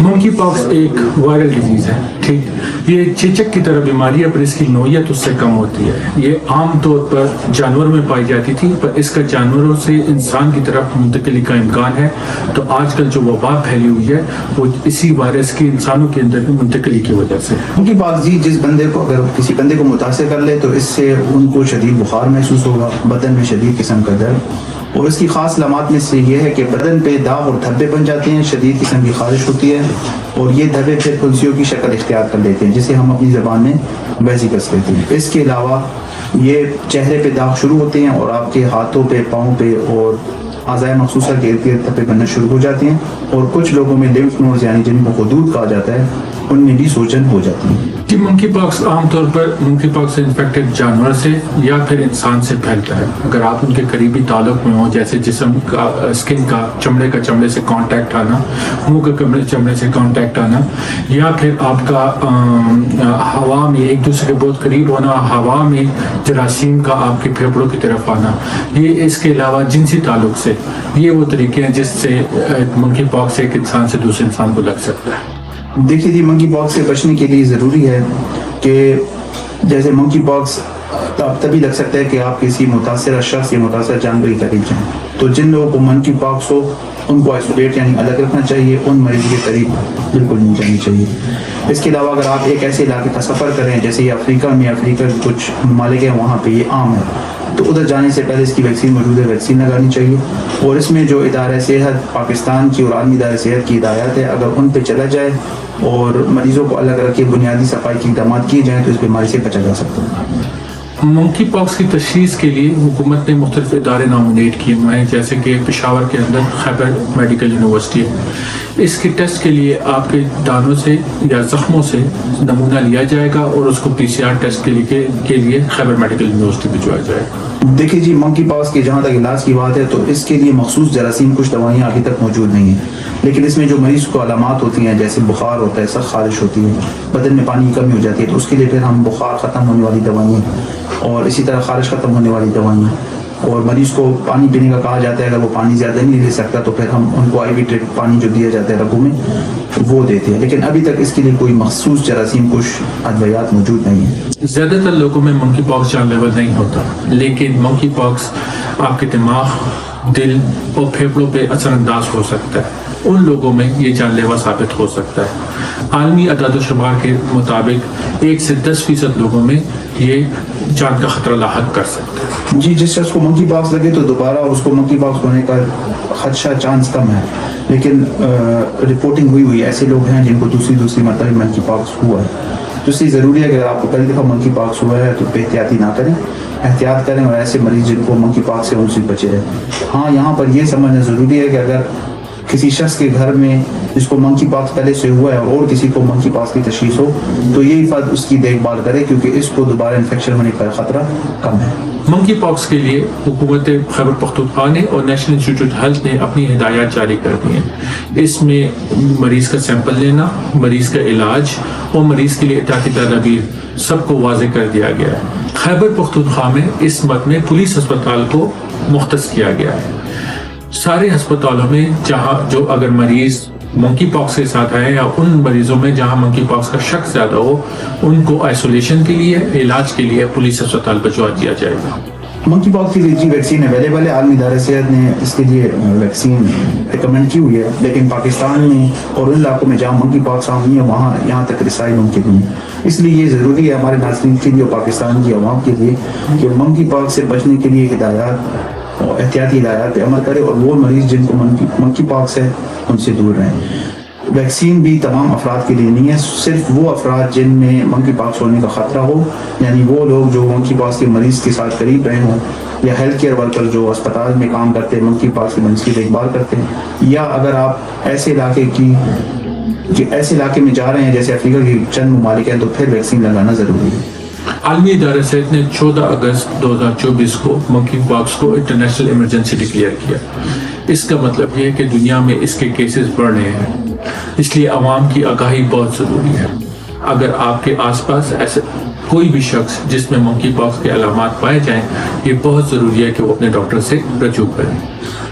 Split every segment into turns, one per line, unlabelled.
منکی پاکس ایک viral disease ہے، ٹھیک، یہ چیچک کی طرح بیماری ہے پر اس کی نوعیت اس سے کم ہوتی ہے۔ یہ عام طور پر جانور میں پائی جاتی تھی پر اس کا جانوروں سے انسان کی طرف منتقلی کا امکان ہے، تو آج کل جو وبا پھیلی ہوئی ہے وہ اسی وائرس کی انسانوں کے اندر منتقلی کی وجہ سے۔
منکی پاکس جس بندے کو اگر کسی بندے کو متاثر کر لے تو اس سے ان کو شدید بخار محسوس ہوگا، بدن میں شدید قسم کا درد، اور اس کی خاص علامات میں سے یہ ہے کہ بدن پہ داغ اور دھبے بن جاتے ہیں، شدید قسم کی خارش ہوتی ہے، اور یہ دھبے پھر پھنسیوں کی شکل اختیار کر لیتے ہیں جسے ہم اپنی زبان میں ویسیکس کہتے ہیں۔ اس کے علاوہ یہ چہرے پہ داغ شروع ہوتے ہیں اور آپ کے ہاتھوں پہ، پاؤں پہ اور اعضاء مخصوصہ کے ارد گرد دھبے بننا شروع ہو جاتے ہیں، اور کچھ لوگوں میں لمف نوڈز یعنی جن کو خدود کہا جاتا ہے ان میں بھی سوجن ہو جاتی ہے۔
کہ منکی پاکس عام طور پر منکی پاکس سے انفیکٹڈ جانور سے یا پھر انسان سے پھیلتا ہے اگر آپ ان کے قریبی تعلق میں ہوں، جیسے جسم کا اسکن کا چمڑے کا چمڑے سے کانٹیکٹ آنا، منہ کا چمڑے سے کانٹیکٹ آنا، یا پھر آپ کا ہوا میں ایک دوسرے کے بہت قریب ہونا، ہوا میں جراثیم کا آپ کے پھیپھڑوں کی طرف آنا، یہ اس کے علاوہ جنسی تعلق سے، یہ وہ طریقے ہیں جس سے منکی پاکس ایک انسان سے دوسرے انسان کو لگ سکتا ہے۔
دیکھیے جی، منکی پاکس سے بچنے کے لیے ضروری ہے کہ جیسے منکی پاکس تبھی لگ سکتا ہے کہ آپ کسی متاثرہ شخص یا متاثرہ جانور کے قریب جائیں، تو جن لوگوں کو منکی پاکس ہو ان کو آئسولیٹ یعنی الگ رکھنا چاہیے، ان مریض کے قریب بالکل نہیں جانی چاہیے۔ اس کے علاوہ اگر آپ ایک ایسے علاقے کا سفر کریں جیسے یہ افریقہ میں، افریقہ کے کچھ ممالک ہیں وہاں پہ یہ عام ہے، تو ادھر جانے سے پہلے اس کی ویکسین موجود ہے، ویکسین لگانی چاہیے، اور اس میں جو ادارہ صحت پاکستان کی اور عالمی ادارہ صحت کی ہدایات ہے اگر ان پہ چلا جائے اور مریضوں کو الگ رکھ کے بنیادی صفائی کے اقدامات کیے جائیں تو اس بیماری سے بچا جا سکتا ہے۔
منکی پاکس کی تشخیص کے لیے حکومت نے مختلف ادارے نامنیٹ کیے ہوئے ہیں، جیسے کہ پشاور کے اندر خیبر میڈیکل یونیورسٹی ہے۔ اس کے ٹیسٹ کے لیے آپ کے دانوں سے یا زخموں سے نمونہ لیا جائے گا اور اس کو PCR ٹیسٹ کے لیے خیبر میڈیکل یونیورسٹی بھجوایا جائے گا۔
دیکھیے جی، منکی پاکس کی جہاں تک علاج کی بات ہے تو اس کے لیے مخصوص جراثیم کچھ دوائیاں ابھی تک موجود نہیں ہیں، لیکن اس میں جو مریض کو علامات ہوتی ہیں جیسے بخار ہوتا ہے، سخت خارش ہوتی ہے، بدن میں پانی کی کمی ہو جاتی ہے، تو اس کے لیے پھر ہم بخار ختم ہونے والی دوائیں اور اسی طرح خارش ختم ہونے والی دوائیں، اور مریض کو پانی پینے کا کہا جاتا ہے، اگر وہ پانی زیادہ نہیں لے سکتا تو پھر ہم ان کو IV ڈرپ پانی جو دیا جاتا ہے رگوں میں وہ دیتے ہیں، لیکن ابھی تک اس کے لیے کوئی مخصوص جراثیم کچھ ادویات موجود نہیں ہیں۔
زیادہ تر لوگوں میں منکی پاکس جان لیوا نہیں ہوتا، لیکن منکی پاکس آپ کے دماغ، دل اور پھیپھڑوں پہ اثر انداز ہو سکتا ہے، ان لوگوں میں یہ جان لیوا ثابت ہو سکتا ہے۔ عالمی اعداد و شمار کے مطابق 1 سے 10% لوگوں میں یہ جان کا خطرہ لاحق کر سکتا ہے۔
جی، جس شخص کو منکی پاکس لگے تو دوبارہ اس کو منکی پاکس ہونے کا خدشہ چانس کم ہے، لیکن رپورٹنگ ہوئی ایسے لوگ ہیں جن کو دوسری مرتبہ منکی پاکس ہوا ہے، تو اس لیے ضروری ہے کہ اگر آپ کو پہلی دفعہ منکی پاکس ہوا ہے تو بے احتیاطی نہ کریں، احتیاط کریں اور ایسے مریض جن کو منکی پاکس سے ان سے بچے رہیں۔ ہاں، یہاں پر یہ سمجھنا ضروری ہے کہ اگر کسی شخص کے گھر میں جس کو منکی پاکس پہلے سے ہوا ہے اور کسی کو منکی پاکس کی تشخیص ہو تو یہ فرد اس کی دیکھ بھال کرے، کیونکہ اس کو دوبارہ انفیکشن ہونے کا خطرہ کم ہے۔
منکی پاکس کے لیے حکومت خیبر پختونخوا نے اور نیشنل انسٹیٹیوٹ ہیلتھ نے اپنی ہدایات جاری کر دی ہیں۔ اس میں مریض کا سیمپل لینا، مریض کا علاج اور مریض کے لیے احتیاطی تدابیر سب کو واضح کر دیا گیا ہے۔ خیبر پختونخوا میں اس مد میں پولیس ہسپتال کو مختص کیا گیا ہے۔ سارے ہسپتالوں میں جو اگر مریض منکی پاکس کے ساتھ آئے یا ان مریضوں میں جہاں منکی پاکس کا شک زیادہ ہو ان کو آئسولیشن کے لیے، علاج کے لیے پولیس ہسپتال بھجوا دیا جائے گا۔
منکی پاکس کے لیے جی ویکسین اویلیبل ہے، عالمی ادارہ صحت نے اس کے لیے ویکسین ریکمینڈ کی ہوئی ہے، لیکن پاکستان میں اور ان علاقوں میں جہاں منکی پاکس عام نہیں ہے وہاں یہاں تک رسائی ممکن نہیں ہے۔ اس لیے یہ ضروری ہے ہمارے ناظرین کے لیے اور پاکستان کی عوام کے لیے کہ منکی پاکس سے بچنے کے لیے ہدایات اور احتیاطی ہدایات پہ عمل کرے، اور وہ مریض جن کو منکی پاکس ہے ان سے دور رہیں۔ ویکسین بھی تمام افراد کے لیے نہیں ہے، صرف وہ افراد جن میں منکی پاکس ہونے کا خطرہ ہو، یعنی وہ لوگ جو منکی پاکس کے مریض کے ساتھ قریب رہے ہوں، یا ہیلتھ کیئر ورکر جو اسپتال میں کام کرتے ہیں منکی پاکس کے مریض کی دیکھ بھال کرتے ہیں، یا اگر آپ ایسے علاقے میں جا رہے ہیں جیسے افریقہ کے چند ممالک ہیں تو پھر ویکسین لگانا ضروری ہے۔
عالمی ادارہ صحت نے 14 اگست 2024 کو منکی پاکس کو انٹرنیشنل ایمرجنسی ڈکلیئر کیا۔ اس کا مطلب یہ ہے کہ دنیا میں اس کے کیسز بڑھ رہے ہیں، اس لیے عوام کی آگاہی بہت ضروری ہے۔ اگر آپ کے آس پاس کوئی بھی شخص جس میں منکی پاکس کے علامات پائے جائیں یہ بہت ضروری ہے کہ وہ اپنے ڈاکٹر سے رجوع کریں۔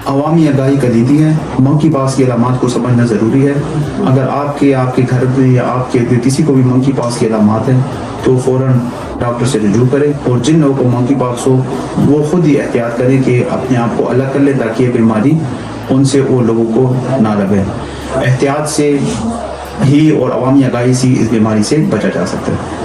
عوامی آگاہی کلیدی ہے، منکی پاکس کی علامات کو سمجھنا ضروری ہے۔ اگر آپ کے گھر میں یا آپ کے کسی کو بھی منکی پاکس کی علامات ہیں تو فوراً ڈاکٹر سے رجوع کریں، اور جن لوگوں کو منکی پاکس ہو وہ خود ہی احتیاط کریں کہ اپنے آپ کو الگ کر لیں تاکہ یہ بیماری ان سے وہ لوگوں کو نہ لگے۔ احتیاط سے ہی اور عوامی آگاہی سے اس بیماری سے بچا جا سکتا ہے۔